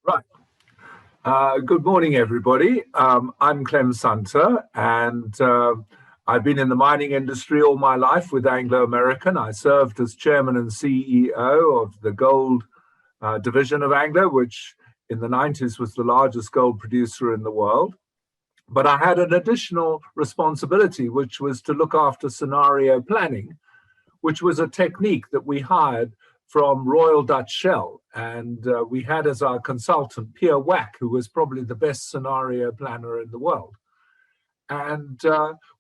Right. Good morning, everybody. I'm Clem Sunter, and I've been in the mining industry all my life with Anglo American. I served as chairman and CEO of the gold division of Anglo, which in the 90s was the largest gold producer in the world. But I had an additional responsibility, which was to look after scenario planning, which was a technique that we hired from Royal Dutch Shell. And we had as our consultant Pierre Wack, who was probably the best scenario planner in the world. And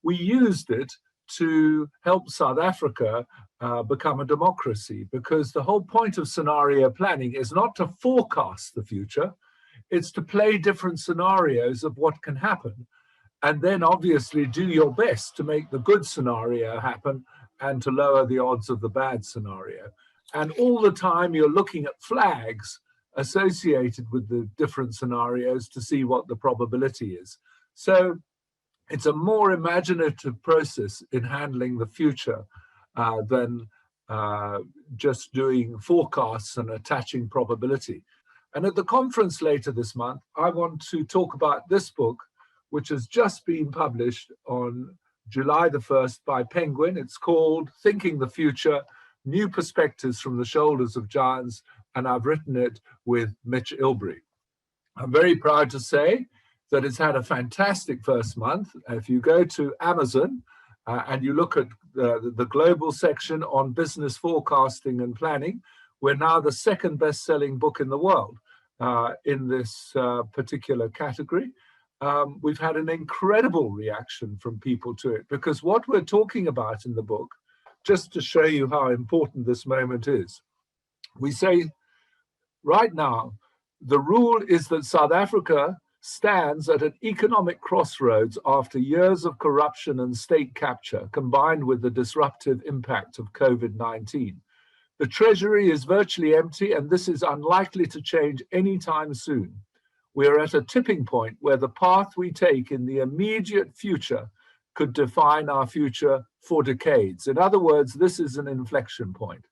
we used it to help South Africa become a democracy, because the whole point of scenario planning is not to forecast the future, it's to play different scenarios of what can happen. And then obviously do your best to make the good scenario happen and to lower the odds of the bad scenario. And all the time you're looking at flags associated with the different scenarios to see what the probability is. So it's a more imaginative process in handling the future than just doing forecasts and attaching probability. And at the conference later this month, I want to talk about this book, which has just been published on July the 1st by Penguin. It's called Thinking the Future, New Perspectives from the Shoulders of Giants, and I've written it with Mitch Ilbery. I'm very proud to say that it's had a fantastic first month. If you go to Amazon and you look at the global section on business forecasting and planning, we're now the second best-selling book in the world in this particular category. We've had an incredible reaction from people to it, because what we're talking about in the book, just to show you how important this moment is, we say right now, the rule is that South Africa stands at an economic crossroads after years of corruption and state capture, combined with the disruptive impact of COVID-19. The treasury is virtually empty, and this is unlikely to change anytime soon. We are at a tipping point where the path we take in the immediate future could define our future for decades. In other words, this is an inflection point.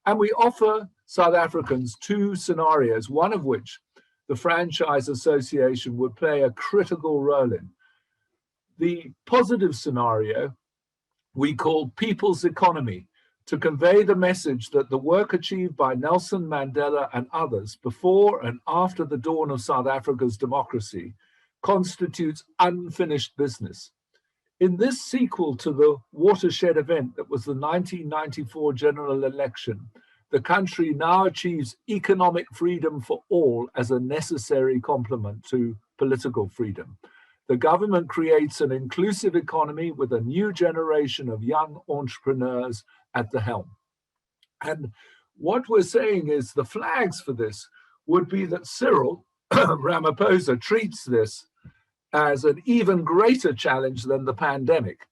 And we offer South Africans two scenarios, one of which the Franchise Association would play a critical role in. The positive scenario we call people's economy, to convey the message that the work achieved by Nelson Mandela and others before and after the dawn of South Africa's democracy constitutes unfinished business. In this sequel to the watershed event that was the 1994 general election, the country now achieves economic freedom for all as a necessary complement to political freedom. The government creates an inclusive economy with a new generation of young entrepreneurs at the helm. And what we're saying is the flags for this would be that Cyril Ramaphosa treats this as an even greater challenge than the pandemic.